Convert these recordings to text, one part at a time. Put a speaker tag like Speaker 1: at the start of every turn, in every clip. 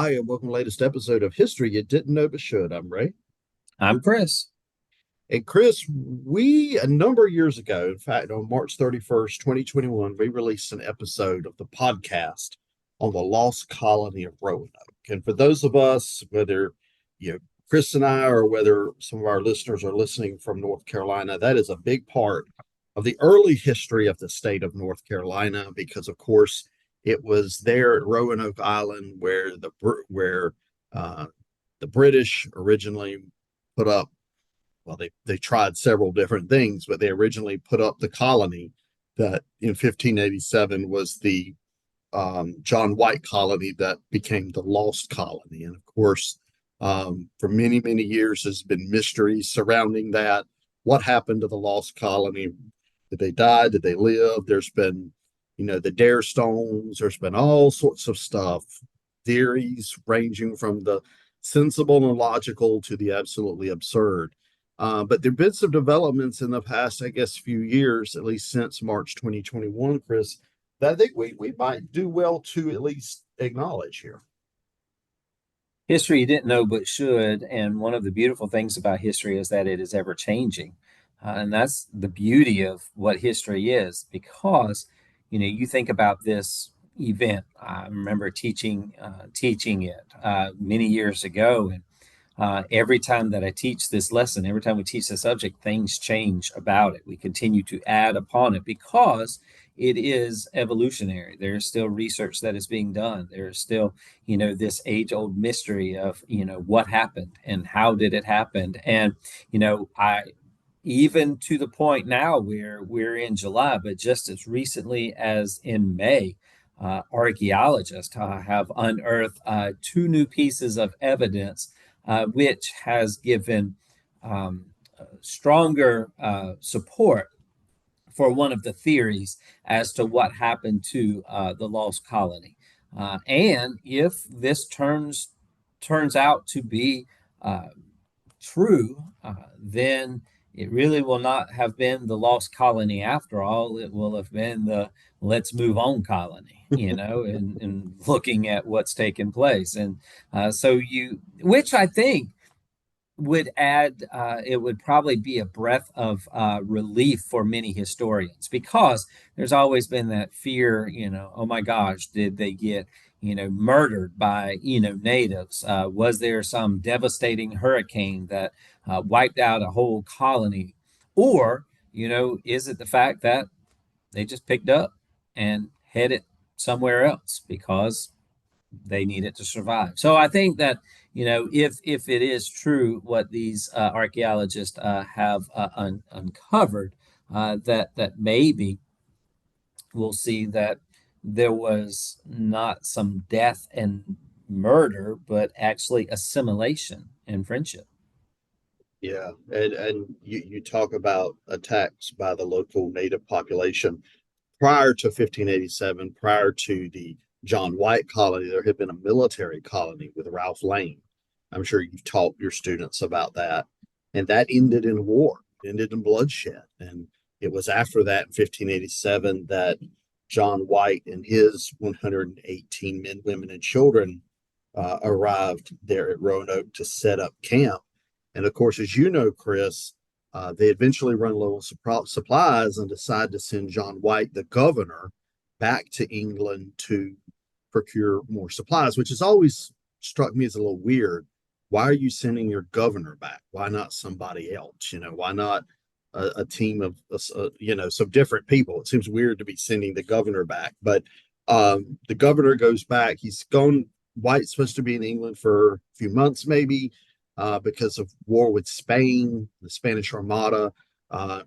Speaker 1: Hi, and welcome to the latest episode of History You Didn't Know But Should. I'm Ray.
Speaker 2: I'm Chris.
Speaker 1: And Chris, we, a number of years ago, in fact, on March 31st, 2021, we released an episode of the podcast on the lost colony of Roanoke. And for those of us, whether Chris and I, or whether some of our listeners are listening from North Carolina, that is a big part of the early history of the state of North Carolina, because, of course, it was there at Roanoke Island where the British originally put up. Well, they tried several different things, but they originally put up the colony that in 1587 was the John White colony that became the Lost Colony. And of course, for many, many years, there's been mysteries surrounding that. What happened to the Lost Colony? Did they die? Did they live? There's been, the Dare Stones. There's been all sorts of stuff, theories ranging from the sensible and logical to the absolutely absurd. But there have been some developments in the past, I guess, few years, at least since March 2021, Chris, that I think we might do well to at least acknowledge here.
Speaker 2: History you didn't know but should. And one of the beautiful things about history is that it is ever changing. And that's the beauty of what history is, because, you think about this event. I remember teaching it many years ago. And every time that I teach this lesson, every time we teach the subject, things change about it. We continue to add upon it because it is evolutionary. There's still research that is being done. There's still, this age-old mystery of, what happened and how did it happen. And, I even to the point now where we're in July, but just as recently as in May, archaeologists have unearthed two new pieces of evidence which has given stronger support for one of the theories as to what happened to the lost colony. And if this turns out to be true, then it really will not have been the lost colony after all. It will have been the let's move on colony, and looking at what's taken place. And which I think would add, it would probably be a breath of relief for many historians, because there's always been that fear, oh my gosh, did they get, murdered by, natives? Was there some devastating hurricane that wiped out a whole colony? Or, is it the fact that they just picked up and headed somewhere else because they need it to survive? So I think that, if it is true what these archaeologists have uncovered, that maybe we'll see that there was not some death and murder, but actually assimilation and friendship.
Speaker 1: Yeah, and you talk about attacks by the local native population. Prior to 1587, prior to the John White colony, there had been a military colony with Ralph Lane. I'm sure you've taught your students about that. And that ended in war, ended in bloodshed. And it was after that in 1587 that John White and his 118 men, women, and children arrived there at Roanoke to set up camp. And of course, as you know, Chris, they eventually run low on supplies and decide to send John White, the governor, back to England to procure more supplies, which has always struck me as a little weird. Why are you sending your governor back? Why not somebody else? Why not a team of, some different people? It seems weird to be sending the governor back, but the governor goes back. He's gone. White's supposed to be in England for a few months, maybe, because of war with Spain, the Spanish Armada.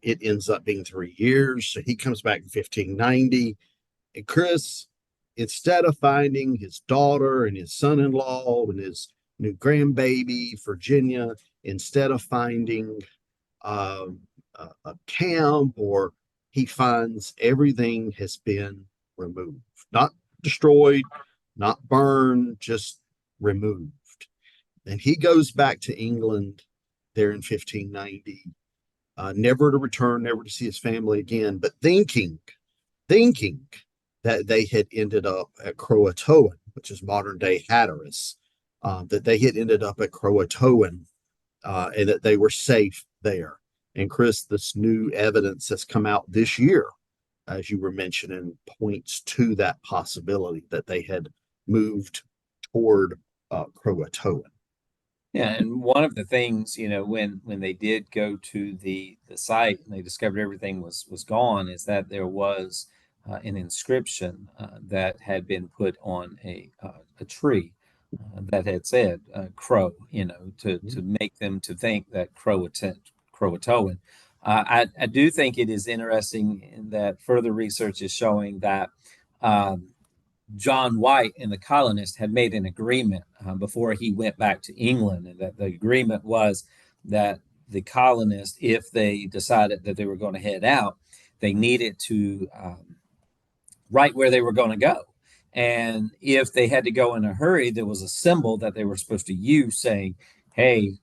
Speaker 1: It ends up being 3 years. So he comes back in 1590. And Chris, instead of finding his daughter and his son-in-law and his new grandbaby, Virginia, instead of finding a camp, or he finds everything has been removed, not destroyed, not burned, just removed. And he goes back to England there in 1590, never to return, never to see his family again, but thinking that they had ended up at Croatoan, which is modern day Hatteras. that they had ended up at Croatoan, and that they were safe there. And Chris, this new evidence that's come out this year, as you were mentioning, points to that possibility that they had moved toward Croatoan.
Speaker 2: Yeah, and one of the things, when they did go to the site and they discovered everything was gone, is that there was an inscription that had been put on a tree that had said Crow, to make them to think that Croatoan. I do think it is interesting in that further research is showing that um, John White and the colonists had made an agreement before he went back to England, and that the agreement was that the colonists, if they decided that they were going to head out, they needed to write where they were going to go. And if they had to go in a hurry, there was a symbol that they were supposed to use saying, "Hey,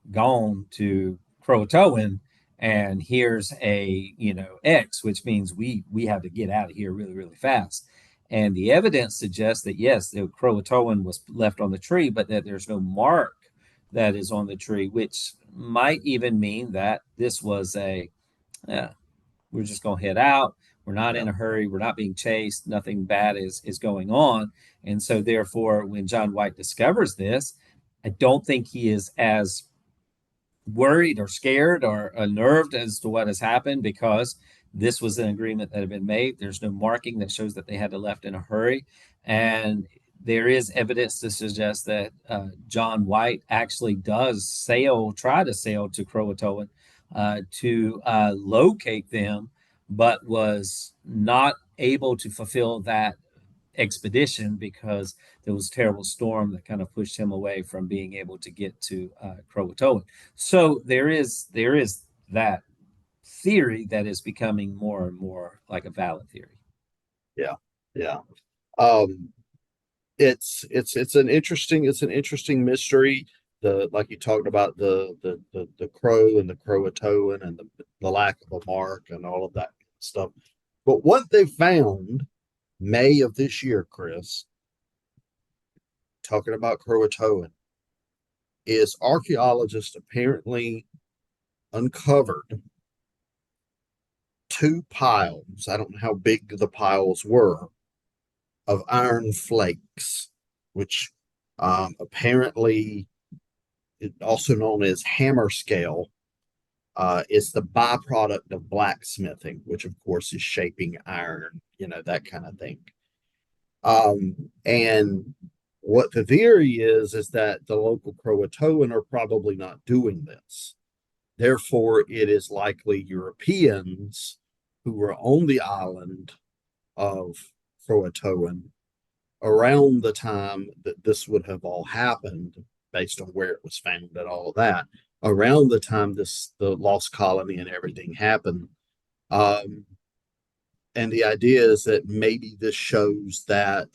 Speaker 2: gone to Croatoan, and here's a X, which means we have to get out of here really really fast." And the evidence suggests that yes, the Croatoan was left on the tree, but that there's no mark that is on the tree, which might even mean that this was uh, we're just going to head out. We're not
Speaker 1: Yeah,
Speaker 2: in a hurry. We're not being chased. Nothing bad is going on. And so, therefore, when John White discovers this, I don't think he is as worried or scared or unnerved as to what has happened, because this was an agreement that had been made. There's no marking that shows that they had to left in a hurry. And there is evidence to suggest that John White actually try to sail to Croatoan to locate them, but was not able to fulfill that expedition because there was a terrible storm that kind of pushed him away from being able to get to Croatoan. So there is that theory that is becoming more and more like a valid theory.
Speaker 1: yeah, yeah. Um, it's an interesting mystery. The like you talked about the crow and the Croatoan and the lack of a mark and all of that stuff. But what they found May of this year, Chris, talking about Croatoan, is archaeologists apparently uncovered two piles. I don't know how big the piles were of iron flakes, which apparently also known as hammer scale, is the byproduct of blacksmithing, which of course is shaping iron, that kind of thing. And what the theory is that the local Croatoan are probably not doing this. Therefore, it is likely Europeans who were on the island of Croatoan around the time that this would have all happened, based on where it was found and all of that, around the time the lost colony and everything happened. Um, and the idea is that maybe this shows that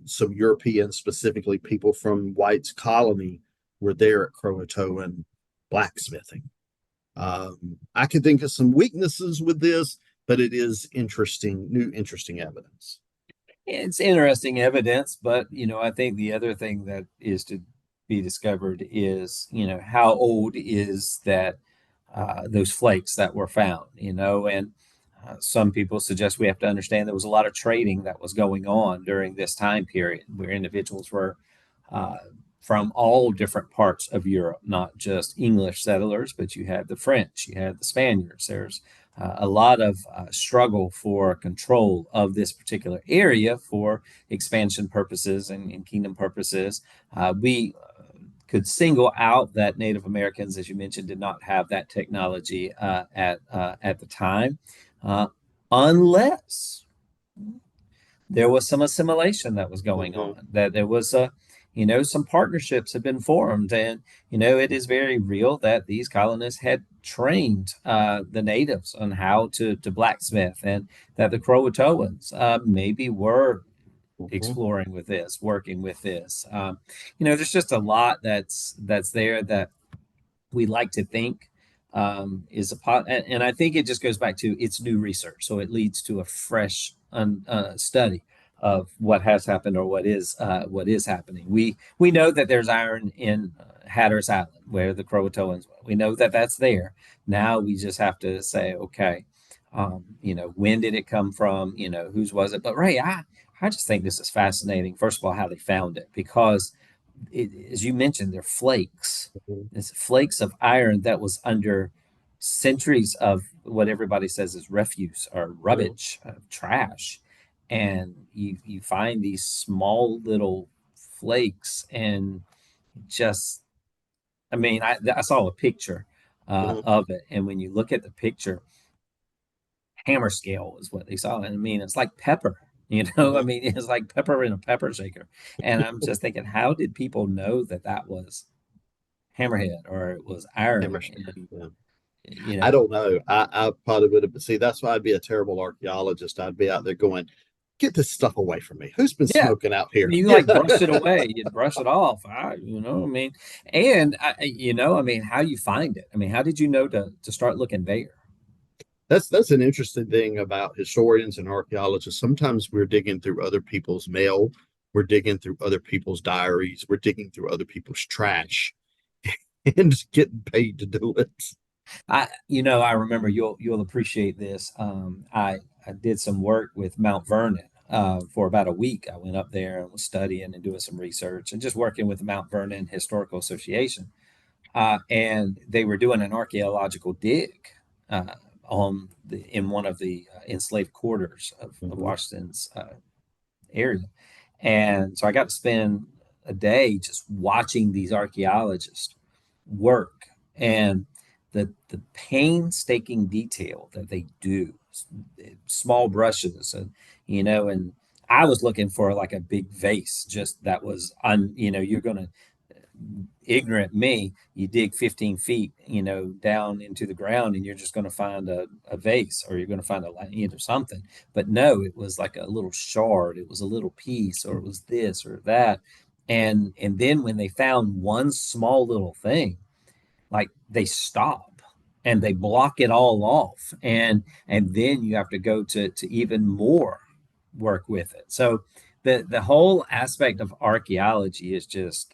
Speaker 1: some Europeans, specifically people from White's colony, were there at Croatoan blacksmithing. I could think of some weaknesses with this, but it is interesting evidence.
Speaker 2: It's interesting evidence, but I think the other thing that is to be discovered is, how old is that those flakes that were found, and some people suggest we have to understand there was a lot of trading that was going on during this time period where individuals were uh, from all different parts of Europe, not just English settlers, but you had the French, you had the Spaniards. There's a lot of struggle for control of this particular area for expansion purposes and kingdom purposes. We could single out that Native Americans, as you mentioned, did not have that technology at the time, uh, unless there was some assimilation that was going
Speaker 1: Mm-hmm.
Speaker 2: on. That there was some partnerships had been formed, and it is very real that these colonists had trained the natives on how to blacksmith, and that the Croatoans maybe were
Speaker 1: Mm-hmm.
Speaker 2: exploring with this, working with this. There's just a lot that's there that we like to think is a pot, and I think it just goes back to it's new research, so it leads to a fresh study of what has happened or what is happening. We know that there's iron in Hatteras Island where the Croatoans. We know that that's there. Now we just have to say, okay, when did it come from? Whose was it? But Ray, I just think this is fascinating. First of all, how they found it, because as you mentioned, they're flakes.
Speaker 1: Mhm.
Speaker 2: It's flakes of iron that was under centuries of what everybody says is refuse or
Speaker 1: Mhm.
Speaker 2: rubbish, trash, and you find these small little flakes, and just, I mean, I saw a picture
Speaker 1: Mhm.
Speaker 2: of it, and when you look at the picture, hammer scale is what they saw. And I mean, it's like pepper, I
Speaker 1: Mhm.
Speaker 2: mean, it's like pepper in a pepper shaker. And I'm just thinking, how did people know that that was hammerhead or it was iron?
Speaker 1: Emerson.
Speaker 2: And,
Speaker 1: Yeah.
Speaker 2: you
Speaker 1: I
Speaker 2: know,
Speaker 1: don't know. I probably would have. See, that's why I'd be a terrible archaeologist. I'd be out there going, "Get this stuff away from me. Who's been
Speaker 2: yeah,
Speaker 1: smoking out here?"
Speaker 2: you
Speaker 1: Yeah,
Speaker 2: like brush it away, you'd brush it off. I mean, and I mean, how you find it? I mean, how did you know to start looking there?
Speaker 1: that's an interesting thing about historians and archaeologists. Sometimes we're digging through other people's mail, we're digging through other people's diaries, we're digging through other people's trash, and just getting paid to do it.
Speaker 2: I remember you'll appreciate this. I did some work with Mount Vernon for about a week. I went up there and was studying and doing some research and just working with the Mount Vernon Historical Association. And they were doing an archaeological dig uh, in one of the enslaved quarters of
Speaker 1: Mhm.
Speaker 2: Washington's area. And so I got to spend a day just watching these archaeologists work, and the painstaking detail that they do, small brushes, and I was looking for like a big vase, just that was you're gonna, ignorant me, you dig 15 feet, down into the ground, and you're just going to find a vase, or you're going to find something. But no, it was like a little shard, it was a little piece, or it was this or that. And then when they found one small little thing, like, they stop and they block it all off, and then you have to go to even more work with it. So the whole aspect of archaeology is just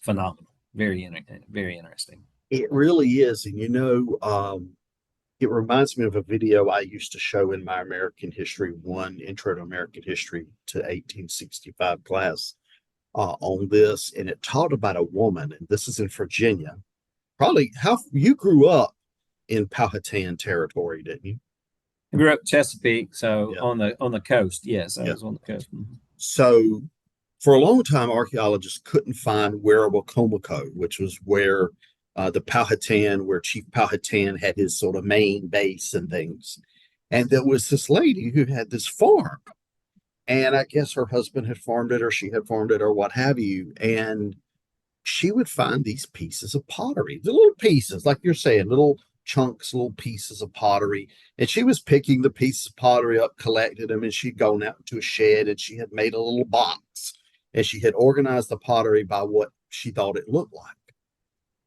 Speaker 2: phenomenal. Very interesting.
Speaker 1: It really is, and it reminds me of a video I used to show in my American History One Intro to American History to 1865 class on this, and it taught about a woman, and this is in Virginia. Probably how you grew up in Powhatan territory, didn't you?
Speaker 2: I grew up Chesapeake, so
Speaker 1: Yeah,
Speaker 2: on the coast. Yes, I
Speaker 1: yeah.
Speaker 2: was on the coast. Mhm.
Speaker 1: So for a long time, archaeologists couldn't find Werowocomoco, which was where the Powhatan, where Chief Powhatan had his sort of main base and things. And there was this lady who had this farm, and I guess her husband had farmed it, or she had farmed it, or what have you. And she would find these pieces of pottery, the little pieces, like you're saying, little chunks, little pieces of pottery. And she was picking the pieces of pottery up, collected them, and she'd gone out to a shed and she had made a little box and she had organized the pottery by what she thought it looked like.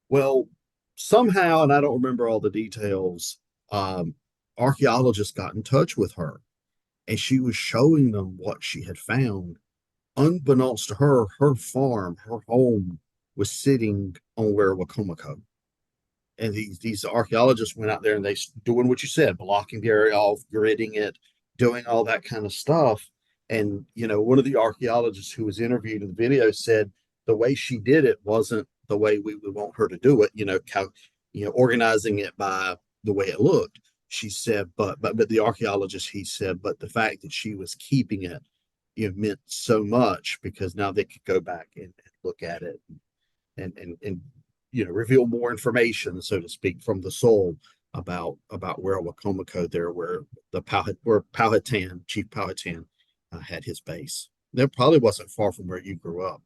Speaker 1: Well, somehow, and I don't remember all the details, um, archaeologists got in touch with her and she was showing them what she had found. Unbeknownst to her, her farm, her home was sitting on where Wacomico. And these archaeologists went out there and they doing what you said, blocking the area off, gridding it, doing all that kind of stuff. And one of the archaeologists who was interviewed in the video said the way she did it wasn't the way we would want her to do it. Organizing it by the way it looked. She said, but the archaeologist, he said, but the fact that she was keeping it, meant so much because now they could go back and look at it and reveal more information, so to speak, from the soul about where Wacomico there, where Powhatan, Chief Powhatan, had his base. That probably wasn't far from where you grew up.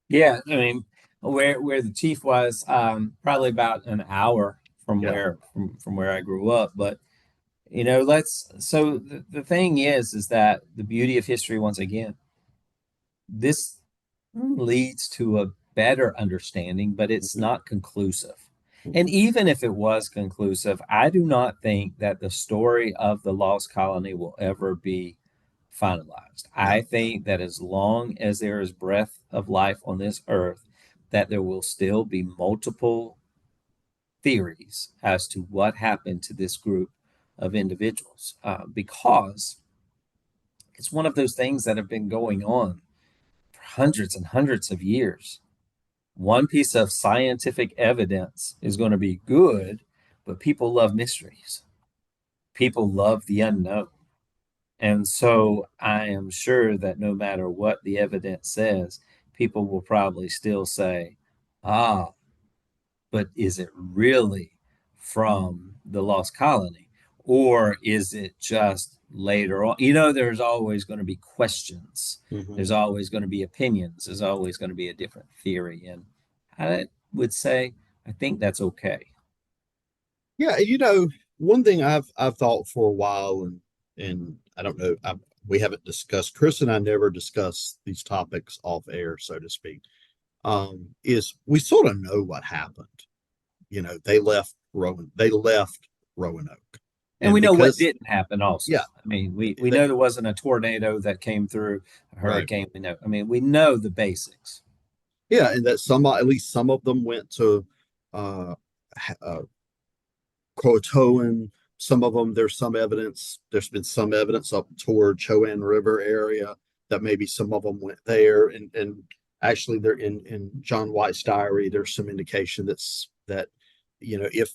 Speaker 2: Yeah, I mean, where the chief was, probably about an hour from
Speaker 1: Yeah.
Speaker 2: where I grew up. But let's so the thing is that the beauty of history, once again, this leads to a better understanding, but it's
Speaker 1: Mhm.
Speaker 2: not conclusive. And
Speaker 1: Mhm.
Speaker 2: even if it was conclusive, I do not think that the story of the lost colony will ever be finalized.
Speaker 1: Yeah.
Speaker 2: I think that as long as there is breath of life on this earth, that there will still be multiple theories as to what happened to this group of individuals, because it's one of those things that have been going on for hundreds and hundreds of years. One piece of scientific evidence is going to be good, but people love mysteries. People love the unknown. And so I am sure that no matter what the evidence says, people will probably still say, ah, but is it really from the lost colony? Or is it just later on? There's always going to be questions.
Speaker 1: Mhm.
Speaker 2: There's always going to be opinions. There's always going to be a different theory. And I would say, I think that's okay.
Speaker 1: Yeah, one thing I've thought for a while, and I don't know, we haven't discussed. Chris and I never discuss these topics off air, so to speak. Is we sort of know what happened. They left Roanoke,
Speaker 2: And
Speaker 1: and
Speaker 2: we know what
Speaker 1: because
Speaker 2: didn't happen also.
Speaker 1: yeah,
Speaker 2: I mean, we
Speaker 1: they,
Speaker 2: know there wasn't a tornado that came through, a
Speaker 1: right,
Speaker 2: hurricane. We know the basics.
Speaker 1: yeah, and that at least some of them went to uh, uh Croatoan. Some of them, there's been some evidence up toward Chowan River area that maybe some of them went there. And actually, they're in John White's diary. There's some indication that, if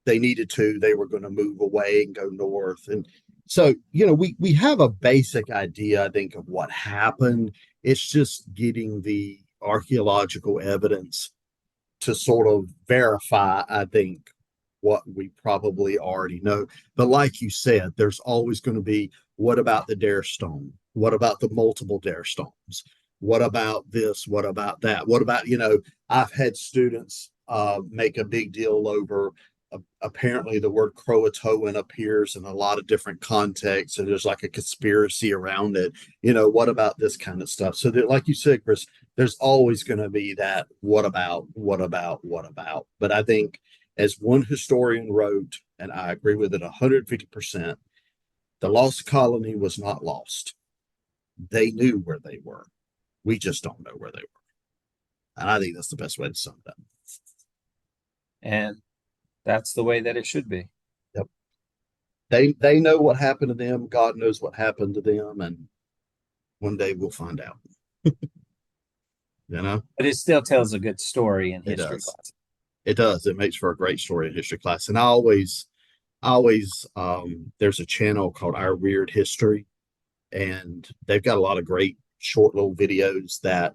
Speaker 1: they needed to, they were going to move away and go north. And so, we have a basic idea, I think, of what happened. It's just getting the archaeological evidence to sort of verify, I think, what we probably already know. But like you said, there's always going to be, what about the Dare Stone? What about the multiple Dare Stones? What about this? What about that? What about, I've had students make a big deal over, apparently the word Croatoan appears in a lot of different contexts, and there's like a conspiracy around it. What about this kind of stuff? So that, like you said, Chris, there's always going to be that what about, what about, what about. But I think, as one historian wrote, and I agree with it 150%, the lost colony was not lost. They knew where they were. We just don't know where they were. And I think that's the best way to sum it up.
Speaker 2: And that's the way that it should be.
Speaker 1: Yep. They know what happened to them. God knows what happened to them. And one day we'll find out. you know,
Speaker 2: But it still tells a good story in
Speaker 1: it
Speaker 2: history
Speaker 1: does.
Speaker 2: class.
Speaker 1: It does. It makes for a great story in history class. And I always there's a channel called Our Weird History, and they've got a lot of great short little videos that,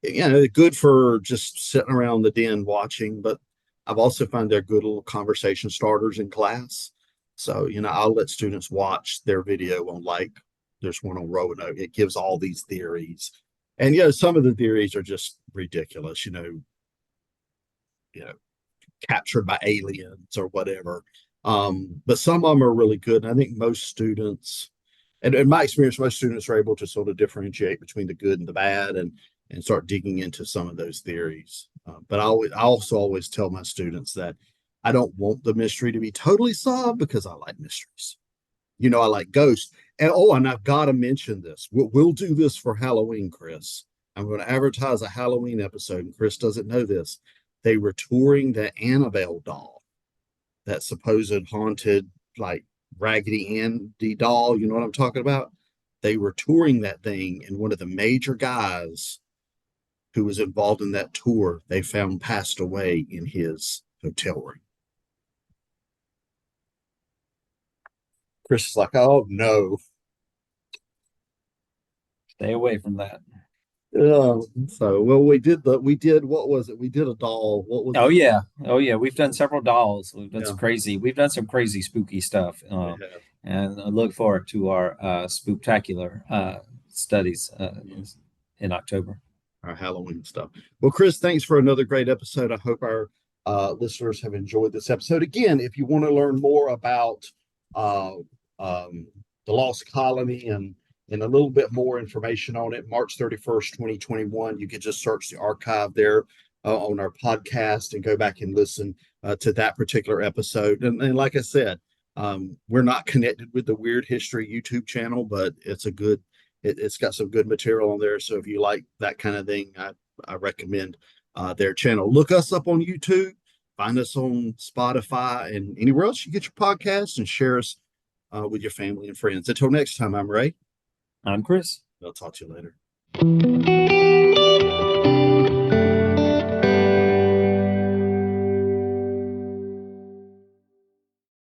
Speaker 1: they're good for just sitting around the den watching. But I've also found they're good little conversation starters in class. So I'll let students watch their video on, like, there's one on Roanoke. It gives all these theories, and some of the theories are just ridiculous. You know, captured by aliens or whatever. But some of them are really good. And I think most students, and in my experience, most students are able to sort of differentiate between the good and the bad, and start digging into some of those theories. But I also always tell my students that I don't want the mystery to be totally solved, because I like mysteries. I like ghosts. And I've got to mention this. We'll do this for Halloween, Chris. I'm going to advertise a Halloween episode, and Chris doesn't know this. They were touring the Annabelle doll, that supposed haunted, like, Raggedy Andy doll. You know what I'm talking about? They were touring that thing, and one of the major guys who was involved in that tour, they found passed away in his hotel room. Chris is like, oh no.
Speaker 2: Stay away from that.
Speaker 1: So, well, we did what was it? We did a doll. What was
Speaker 2: Oh
Speaker 1: the doll?
Speaker 2: yeah, oh yeah. We've done several dolls. We've done
Speaker 1: Yeah,
Speaker 2: some crazy. We've done some crazy spooky stuff.
Speaker 1: we have.
Speaker 2: And I look forward to our spooktacular studies in October.
Speaker 1: Our Halloween stuff. Well, Chris, thanks for another great episode. I hope our listeners have enjoyed this episode. Again, if you want to learn more about uh, um, the Lost Colony, and a little bit more information on it, March 31st, 2021, you can just search the archive there on our podcast and go back and listen to that particular episode. And like I said, we're not connected with the Weird History YouTube channel, but it's a good It's got some good material on there. So if you like that kind of thing, I recommend their channel. Look us up on YouTube, find us on Spotify, and anywhere else you get your podcasts, and share us with your family and friends. Until next time, I'm Ray.
Speaker 2: I'm Chris.
Speaker 1: I'll talk to you later.